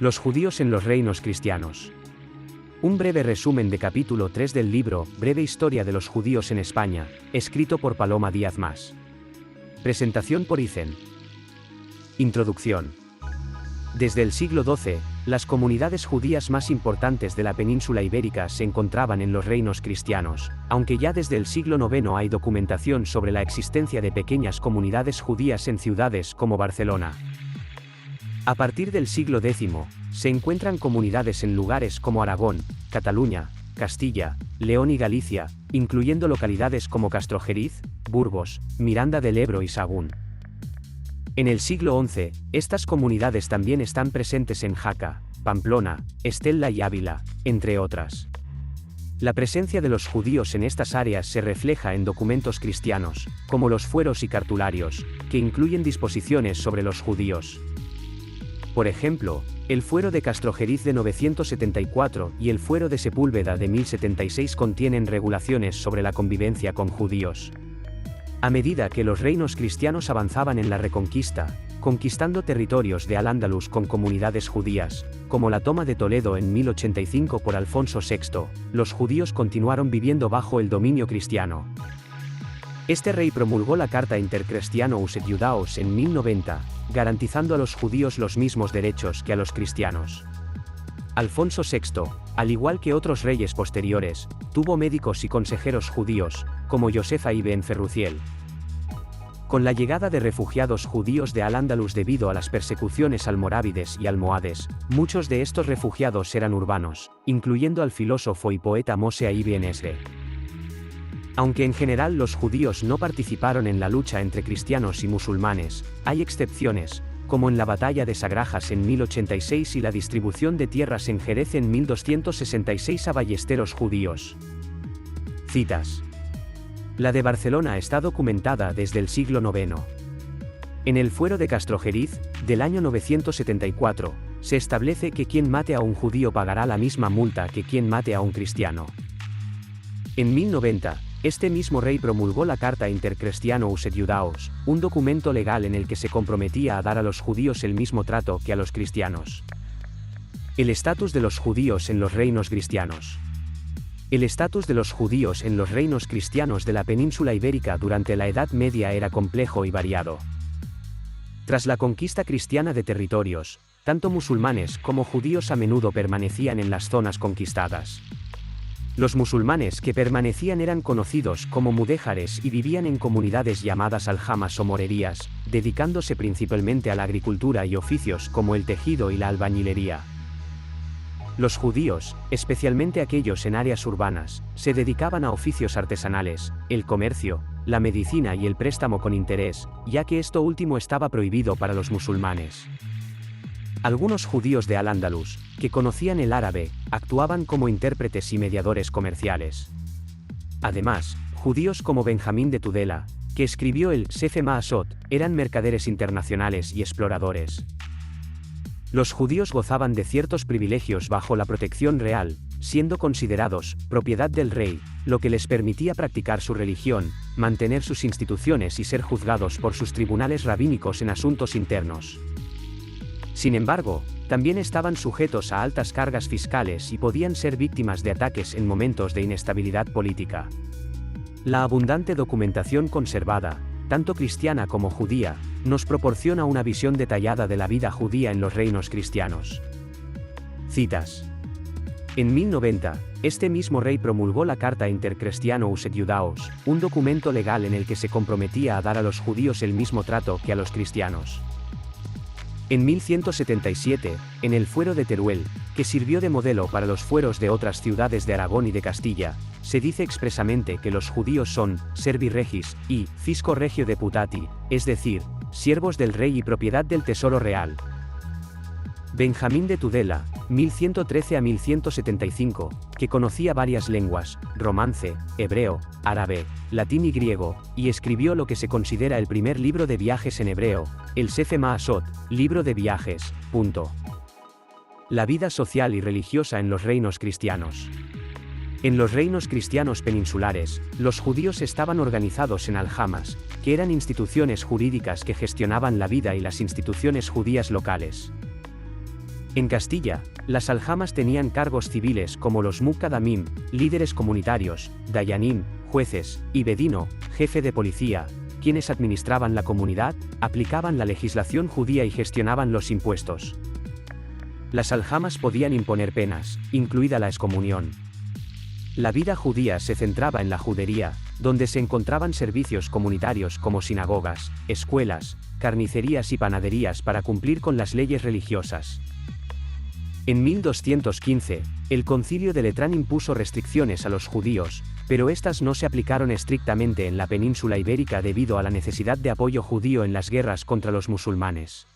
Los judíos en los reinos cristianos. Un breve resumen de capítulo 3 del libro Breve Historia de los Judíos en España, escrito por Paloma Díaz Mas. Presentación por Icen. Introducción. Desde el siglo XII, las comunidades judías más importantes de la península ibérica se encontraban en los reinos cristianos, aunque ya desde el siglo IX hay documentación sobre la existencia de pequeñas comunidades judías en ciudades como Barcelona. A partir del siglo X, se encuentran comunidades en lugares como Aragón, Cataluña, Castilla, León y Galicia, incluyendo localidades como Castrojeriz, Burgos, Miranda del Ebro y Sahagún. En el siglo XI, estas comunidades también están presentes en Jaca, Pamplona, Estella y Ávila, entre otras. La presencia de los judíos en estas áreas se refleja en documentos cristianos, como los fueros y cartularios, que incluyen disposiciones sobre los judíos. Por ejemplo, el fuero de Castrojeriz de 974 y el fuero de Sepúlveda de 1076 contienen regulaciones sobre la convivencia con judíos. A medida que los reinos cristianos avanzaban en la Reconquista, conquistando territorios de Al-Ándalus con comunidades judías, como la toma de Toledo en 1085 por Alfonso VI, los judíos continuaron viviendo bajo el dominio cristiano. Este rey promulgó la Carta Interchristianous et Judaeus en 1090, garantizando a los judíos los mismos derechos que a los cristianos. Alfonso VI, al igual que otros reyes posteriores, tuvo médicos y consejeros judíos, como Josefa ibn Ferruciel. Con la llegada de refugiados judíos de Al-Ándalus debido a las persecuciones almorávides y almohades, muchos de estos refugiados eran urbanos, incluyendo al filósofo y poeta Moshe ibn Esre. Aunque en general los judíos no participaron en la lucha entre cristianos y musulmanes, hay excepciones, como en la batalla de Sagrajas en 1086 y la distribución de tierras en Jerez en 1266 a ballesteros judíos. Citas. La de Barcelona está documentada desde el siglo IX. En el fuero de Castrojeriz, del año 974, se establece que quien mate a un judío pagará la misma multa que quien mate a un cristiano. En 1090, este mismo rey promulgó la Carta Interchristianous et Judaeus, un documento legal en el que se comprometía a dar a los judíos el mismo trato que a los cristianos. El estatus de los judíos en los reinos cristianos. El estatus de los judíos en los reinos cristianos de la península ibérica durante la Edad Media era complejo y variado. Tras la conquista cristiana de territorios, tanto musulmanes como judíos a menudo permanecían en las zonas conquistadas. Los musulmanes que permanecían eran conocidos como mudéjares y vivían en comunidades llamadas aljamas o morerías, dedicándose principalmente a la agricultura y oficios como el tejido y la albañilería. Los judíos, especialmente aquellos en áreas urbanas, se dedicaban a oficios artesanales, el comercio, la medicina y el préstamo con interés, ya que esto último estaba prohibido para los musulmanes. Algunos judíos de Al-Ándalus, que conocían el árabe, actuaban como intérpretes y mediadores comerciales. Además, judíos como Benjamín de Tudela, que escribió el Sefer Maasot, eran mercaderes internacionales y exploradores. Los judíos gozaban de ciertos privilegios bajo la protección real, siendo considerados propiedad del rey, lo que les permitía practicar su religión, mantener sus instituciones y ser juzgados por sus tribunales rabínicos en asuntos internos. Sin embargo, también estaban sujetos a altas cargas fiscales y podían ser víctimas de ataques en momentos de inestabilidad política. La abundante documentación conservada, tanto cristiana como judía, nos proporciona una visión detallada de la vida judía en los reinos cristianos. Citas. En 1090, este mismo rey promulgó la Carta Interchristianous et Judaeus, un documento legal en el que se comprometía a dar a los judíos el mismo trato que a los cristianos. En 1177, en el fuero de Teruel, que sirvió de modelo para los fueros de otras ciudades de Aragón y de Castilla, se dice expresamente que los judíos son servi regis y fisco regio deputati, es decir, siervos del rey y propiedad del tesoro real. Benjamín de Tudela, 1113 a 1175, que conocía varias lenguas, romance, hebreo, árabe, latín y griego, y escribió lo que se considera el primer libro de viajes en hebreo, el Sefer Maasot, libro de viajes. La vida social y religiosa en los reinos cristianos. En los reinos cristianos peninsulares, los judíos estaban organizados en aljamas, que eran instituciones jurídicas que gestionaban la vida y las instituciones judías locales. En Castilla, las aljamas tenían cargos civiles como los muqaddamim, líderes comunitarios, dayanim, jueces, y bedino, jefe de policía, quienes administraban la comunidad, aplicaban la legislación judía y gestionaban los impuestos. Las aljamas podían imponer penas, incluida la excomunión. La vida judía se centraba en la judería, donde se encontraban servicios comunitarios como sinagogas, escuelas, carnicerías y panaderías para cumplir con las leyes religiosas. En 1215, el Concilio de Letrán impuso restricciones a los judíos, pero estas no se aplicaron estrictamente en la península ibérica debido a la necesidad de apoyo judío en las guerras contra los musulmanes.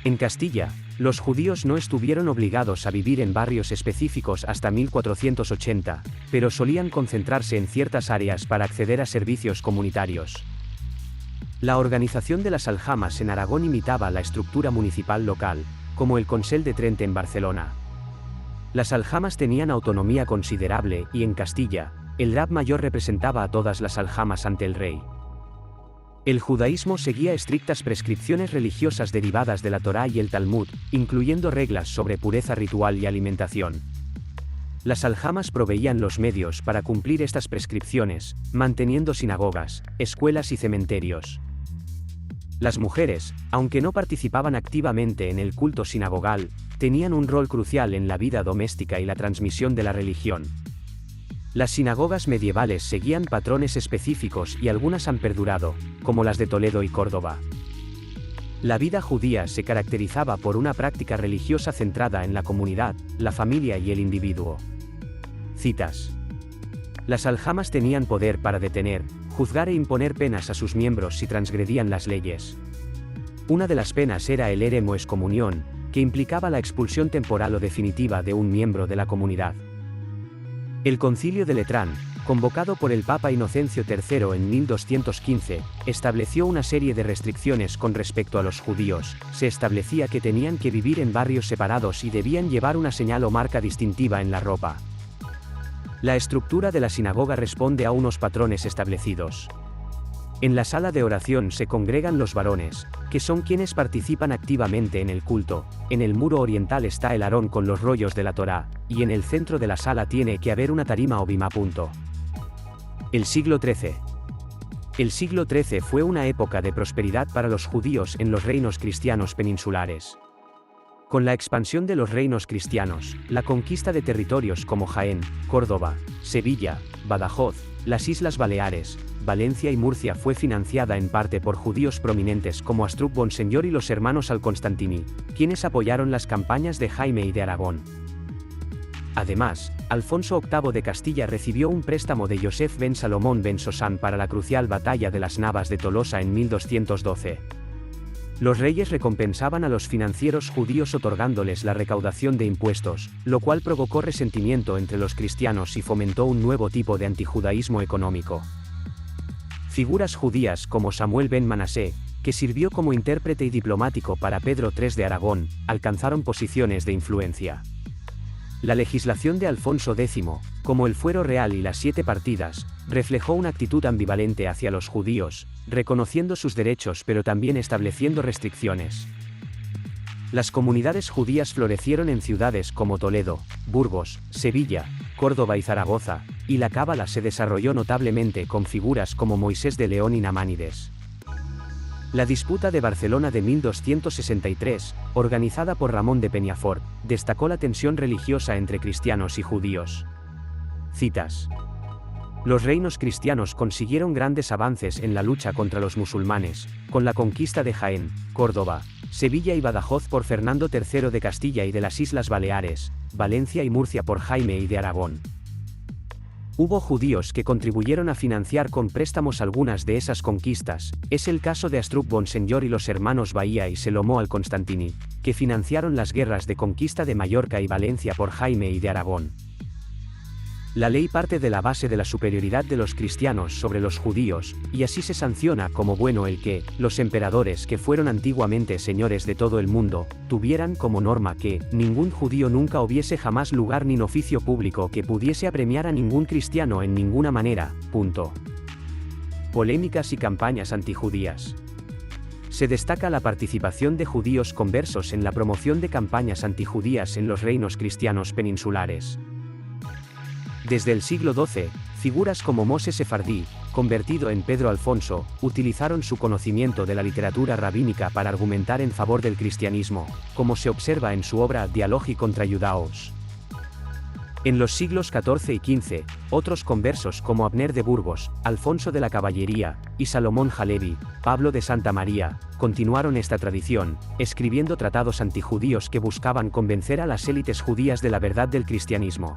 En Castilla, los judíos no estuvieron obligados a vivir en barrios específicos hasta 1480, pero solían concentrarse en ciertas áreas para acceder a servicios comunitarios. La organización de las aljamas en Aragón imitaba la estructura municipal local, como el Consell de Trent en Barcelona. Las aljamas tenían autonomía considerable y en Castilla, el rab mayor representaba a todas las aljamas ante el rey. El judaísmo seguía estrictas prescripciones religiosas derivadas de la Torá y el Talmud, incluyendo reglas sobre pureza ritual y alimentación. Las aljamas proveían los medios para cumplir estas prescripciones, manteniendo sinagogas, escuelas y cementerios. Las mujeres, aunque no participaban activamente en el culto sinagogal, tenían un rol crucial en la vida doméstica y la transmisión de la religión. Las sinagogas medievales seguían patrones específicos y algunas han perdurado, como las de Toledo y Córdoba. La vida judía se caracterizaba por una práctica religiosa centrada en la comunidad, la familia y el individuo. Citas. Las aljamas tenían poder para detener, juzgar e imponer penas a sus miembros si transgredían las leyes. Una de las penas era el érem o excomunión, que implicaba la expulsión temporal o definitiva de un miembro de la comunidad. El Concilio de Letrán, convocado por el Papa Inocencio III en 1215, estableció una serie de restricciones con respecto a los judíos. Se establecía que tenían que vivir en barrios separados y debían llevar una señal o marca distintiva en la ropa. La estructura de la sinagoga responde a unos patrones establecidos. En la sala de oración se congregan los varones, que son quienes participan activamente en el culto. En el muro oriental está el Aarón con los rollos de la Torá, y en el centro de la sala tiene que haber una tarima o bimá. El siglo XIII. El siglo XIII fue una época de prosperidad para los judíos en los reinos cristianos peninsulares. Con la expansión de los reinos cristianos, la conquista de territorios como Jaén, Córdoba, Sevilla, Badajoz, las Islas Baleares, Valencia y Murcia fue financiada en parte por judíos prominentes como Astruc Bonseñor y los hermanos Al-Constantini, quienes apoyaron las campañas de Jaime I de Aragón. Además, Alfonso VIII de Castilla recibió un préstamo de Joseph ben Salomón ben Sosán para la crucial batalla de las Navas de Tolosa en 1212. Los reyes recompensaban a los financieros judíos otorgándoles la recaudación de impuestos, lo cual provocó resentimiento entre los cristianos y fomentó un nuevo tipo de antijudaísmo económico. Figuras judías como Samuel ben Manasé, que sirvió como intérprete y diplomático para Pedro III de Aragón, alcanzaron posiciones de influencia. La legislación de Alfonso X, como el fuero real y las 7 partidas, reflejó una actitud ambivalente hacia los judíos, reconociendo sus derechos pero también estableciendo restricciones. Las comunidades judías florecieron en ciudades como Toledo, Burgos, Sevilla, Córdoba y Zaragoza, y la cábala se desarrolló notablemente con figuras como Moisés de León y Namánides. La disputa de Barcelona de 1263, organizada por Ramón de Peñafort, destacó la tensión religiosa entre cristianos y judíos. Citas. Los reinos cristianos consiguieron grandes avances en la lucha contra los musulmanes, con la conquista de Jaén, Córdoba, Sevilla y Badajoz por Fernando III de Castilla y de las Islas Baleares, Valencia y Murcia por Jaime I de Aragón. Hubo judíos que contribuyeron a financiar con préstamos algunas de esas conquistas, es el caso de Astruc Bonseñor y los hermanos Bahía y Salomón Al-Constantini, que financiaron las guerras de conquista de Mallorca y Valencia por Jaime I de Aragón. La ley parte de la base de la superioridad de los cristianos sobre los judíos, y así se sanciona como bueno el que, los emperadores que fueron antiguamente señores de todo el mundo, tuvieran como norma que, ningún judío nunca hubiese jamás lugar ni oficio público que pudiese apremiar a ningún cristiano en ninguna manera. Polémicas y campañas antijudías. Se destaca la participación de judíos conversos en la promoción de campañas antijudías en los reinos cristianos peninsulares. Desde el siglo XII, figuras como Moshe Sefardí, convertido en Pedro Alfonso, utilizaron su conocimiento de la literatura rabínica para argumentar en favor del cristianismo, como se observa en su obra Dialogi contra Judaos. En los siglos XIV y XV, otros conversos como Abner de Burgos, Alfonso de la Caballería, y Salomón Halevi, Pablo de Santa María, continuaron esta tradición, escribiendo tratados antijudíos que buscaban convencer a las élites judías de la verdad del cristianismo.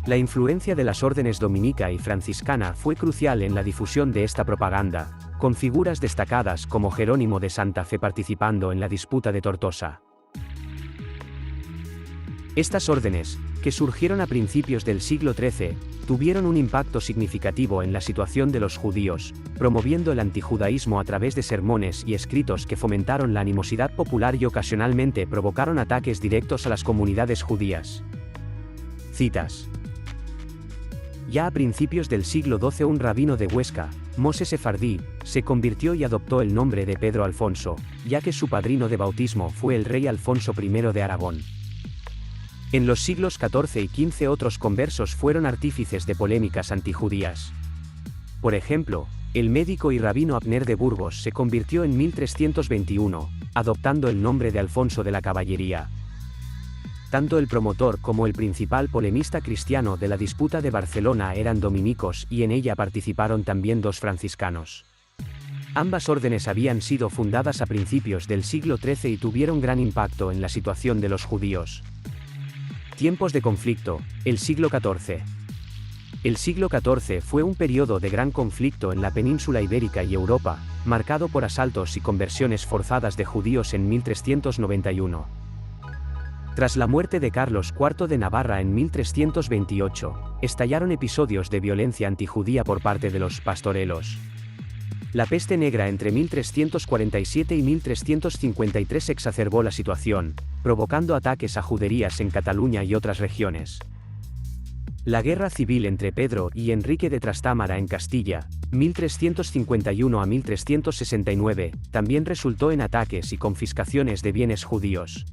La influencia de las órdenes dominica y franciscana fue crucial en la difusión de esta propaganda, con figuras destacadas como Jerónimo de Santa Fe participando en la disputa de Tortosa. Estas órdenes, que surgieron a principios del siglo XIII, tuvieron un impacto significativo en la situación de los judíos, promoviendo el antijudaísmo a través de sermones y escritos que fomentaron la animosidad popular y ocasionalmente provocaron ataques directos a las comunidades judías. Citas. Ya a principios del siglo XII un rabino de Huesca, Moshe Sefardí, se convirtió y adoptó el nombre de Pedro Alfonso, ya que su padrino de bautismo fue el rey Alfonso I de Aragón. En los siglos XIV y XV otros conversos fueron artífices de polémicas antijudías. Por ejemplo, el médico y rabino Abner de Burgos se convirtió en 1321, adoptando el nombre de Alfonso de la Caballería. Tanto el promotor como el principal polemista cristiano de la disputa de Barcelona eran dominicos y en ella participaron también dos franciscanos. Ambas órdenes habían sido fundadas a principios del siglo XIII y tuvieron gran impacto en la situación de los judíos. Tiempos de conflicto, el siglo XIV. El siglo XIV fue un periodo de gran conflicto en la península ibérica y Europa, marcado por asaltos y conversiones forzadas de judíos en 1391. Tras la muerte de Carlos IV de Navarra en 1328, estallaron episodios de violencia antijudía por parte de los pastorelos. La peste negra entre 1347 y 1353 exacerbó la situación, provocando ataques a juderías en Cataluña y otras regiones. La guerra civil entre Pedro y Enrique de Trastámara en Castilla, 1351 a 1369, también resultó en ataques y confiscaciones de bienes judíos.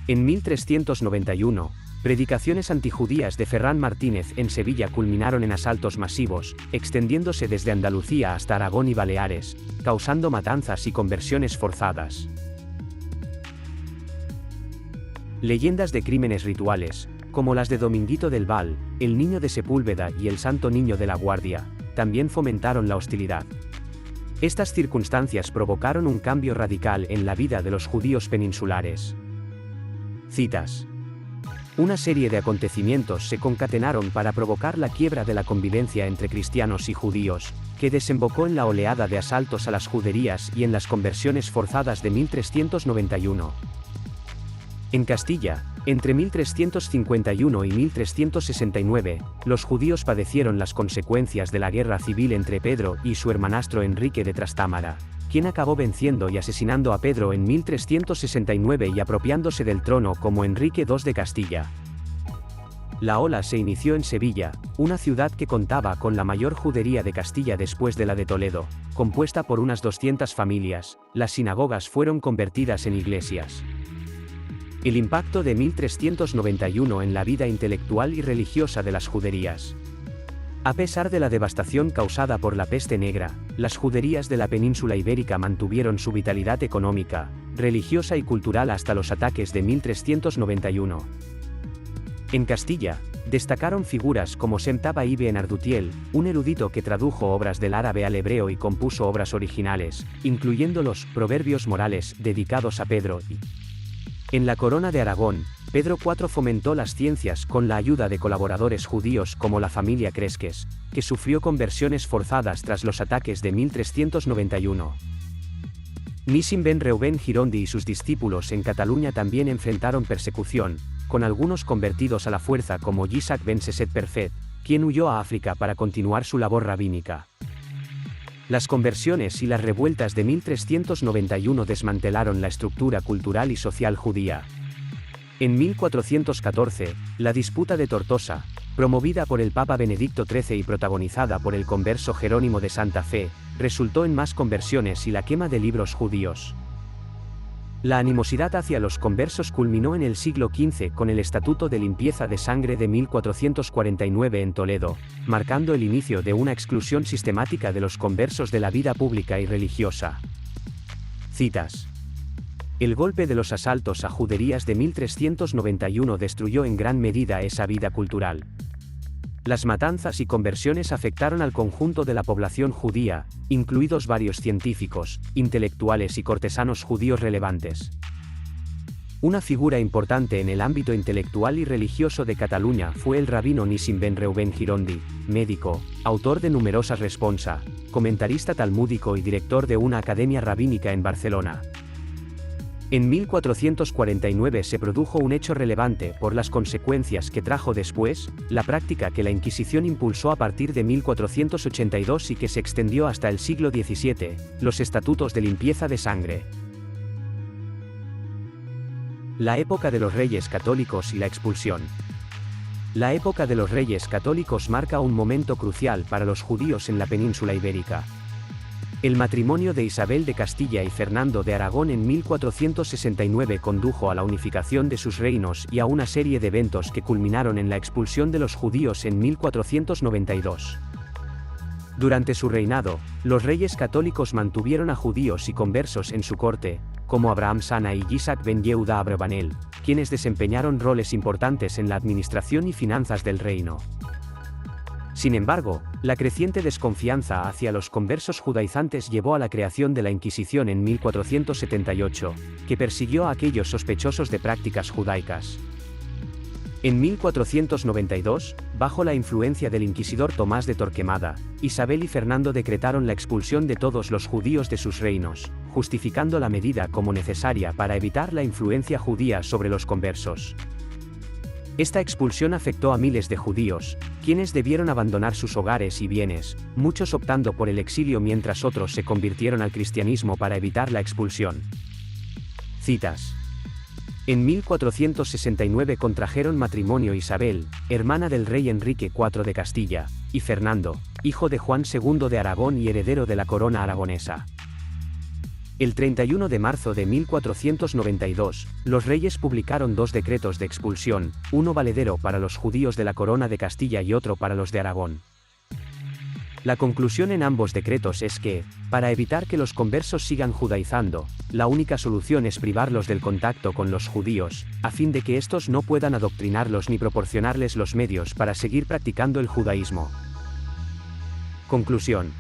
En 1391, predicaciones antijudías de Ferran Martínez en Sevilla culminaron en asaltos masivos, extendiéndose desde Andalucía hasta Aragón y Baleares, causando matanzas y conversiones forzadas. Leyendas de crímenes rituales, como las de Dominguito del Val, el Niño de Sepúlveda y el Santo Niño de la Guardia, también fomentaron la hostilidad. Estas circunstancias provocaron un cambio radical en la vida de los judíos peninsulares. Citas. Una serie de acontecimientos se concatenaron para provocar la quiebra de la convivencia entre cristianos y judíos, que desembocó en la oleada de asaltos a las juderías y en las conversiones forzadas de 1391. En Castilla, entre 1351 y 1369, los judíos padecieron las consecuencias de la guerra civil entre Pedro y su hermanastro Enrique de Trastámara, quien acabó venciendo y asesinando a Pedro en 1369 y apropiándose del trono como Enrique II de Castilla. La ola se inició en Sevilla, una ciudad que contaba con la mayor judería de Castilla después de la de Toledo, compuesta por unas 200 familias. Las sinagogas fueron convertidas en iglesias. El impacto de 1391 en la vida intelectual y religiosa de las juderías. A pesar de la devastación causada por la peste negra, las juderías de la península ibérica mantuvieron su vitalidad económica, religiosa y cultural hasta los ataques de 1391. En Castilla, destacaron figuras como Semtaba Ibn Ardutiel, un erudito que tradujo obras del árabe al hebreo y compuso obras originales, incluyendo los Proverbios morales dedicados a Pedro. En la Corona de Aragón, Pedro IV fomentó las ciencias con la ayuda de colaboradores judíos como la familia Cresques, que sufrió conversiones forzadas tras los ataques de 1391. Nissim ben Reuben Girondi y sus discípulos en Cataluña también enfrentaron persecución, con algunos convertidos a la fuerza como Yitzhak ben Seset Perfet, quien huyó a África para continuar su labor rabínica. Las conversiones y las revueltas de 1391 desmantelaron la estructura cultural y social judía. En 1414, la disputa de Tortosa, promovida por el Papa Benedicto XIII y protagonizada por el converso Jerónimo de Santa Fe, resultó en más conversiones y la quema de libros judíos. La animosidad hacia los conversos culminó en el siglo XV con el Estatuto de Limpieza de Sangre de 1449 en Toledo, marcando el inicio de una exclusión sistemática de los conversos de la vida pública y religiosa. Citas. El golpe de los asaltos a juderías de 1391 destruyó en gran medida esa vida cultural. Las matanzas y conversiones afectaron al conjunto de la población judía, incluidos varios científicos, intelectuales y cortesanos judíos relevantes. Una figura importante en el ámbito intelectual y religioso de Cataluña fue el rabino Nissim ben Reuben Girondi, médico, autor de numerosas responsa, comentarista talmúdico y director de una academia rabínica en Barcelona. En 1449 se produjo un hecho relevante por las consecuencias que trajo después, la práctica que la Inquisición impulsó a partir de 1482 y que se extendió hasta el siglo XVII, los estatutos de limpieza de sangre. La época de los Reyes Católicos y la expulsión. La época de los Reyes Católicos marca un momento crucial para los judíos en la península ibérica. El matrimonio de Isabel de Castilla y Fernando de Aragón en 1469 condujo a la unificación de sus reinos y a una serie de eventos que culminaron en la expulsión de los judíos en 1492. Durante su reinado, los reyes católicos mantuvieron a judíos y conversos en su corte, como Abraham Sana y Isaac ben Yehuda Abravanel, quienes desempeñaron roles importantes en la administración y finanzas del reino. Sin embargo, la creciente desconfianza hacia los conversos judaizantes llevó a la creación de la Inquisición en 1478, que persiguió a aquellos sospechosos de prácticas judaicas. En 1492, bajo la influencia del inquisidor Tomás de Torquemada, Isabel y Fernando decretaron la expulsión de todos los judíos de sus reinos, justificando la medida como necesaria para evitar la influencia judía sobre los conversos. Esta expulsión afectó a miles de judíos, quienes debieron abandonar sus hogares y bienes, muchos optando por el exilio mientras otros se convirtieron al cristianismo para evitar la expulsión. Citas. En 1469 contrajeron matrimonio Isabel, hermana del rey Enrique IV de Castilla, y Fernando, hijo de Juan II de Aragón y heredero de la corona aragonesa. El 31 de marzo de 1492, los reyes publicaron dos decretos de expulsión, uno valedero para los judíos de la corona de Castilla y otro para los de Aragón. La conclusión en ambos decretos es que, para evitar que los conversos sigan judaizando, la única solución es privarlos del contacto con los judíos, a fin de que estos no puedan adoctrinarlos ni proporcionarles los medios para seguir practicando el judaísmo. Conclusión.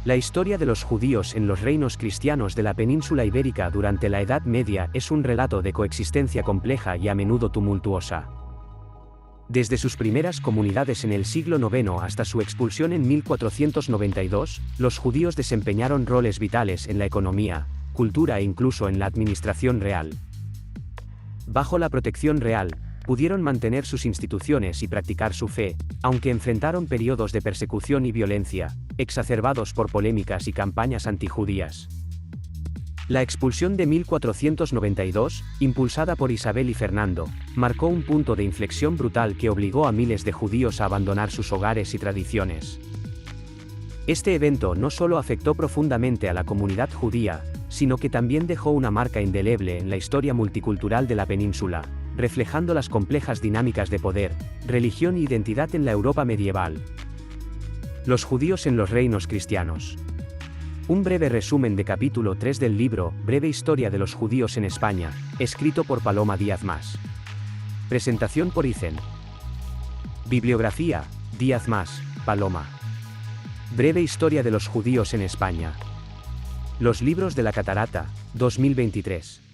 La historia de los judíos en los reinos cristianos de la península ibérica durante la Edad Media es un relato de coexistencia compleja y a menudo tumultuosa. Desde sus primeras comunidades en el siglo IX hasta su expulsión en 1492, los judíos desempeñaron roles vitales en la economía, cultura e incluso en la administración real. Bajo la protección real, pudieron mantener sus instituciones y practicar su fe, aunque enfrentaron periodos de persecución y violencia, exacerbados por polémicas y campañas antijudías. La expulsión de 1492, impulsada por Isabel y Fernando, marcó un punto de inflexión brutal que obligó a miles de judíos a abandonar sus hogares y tradiciones. Este evento no solo afectó profundamente a la comunidad judía, sino que también dejó una marca indeleble en la historia multicultural de la península, reflejando las complejas dinámicas de poder, religión e identidad en la Europa medieval. Los judíos en los reinos cristianos. Un breve resumen de capítulo 3 del libro, Breve Historia de los Judíos en España, escrito por Paloma Díaz Mas. Presentación por Icen. Bibliografía, Díaz Mas, Paloma. Breve Historia de los Judíos en España. Los libros de la Catarata, 2023.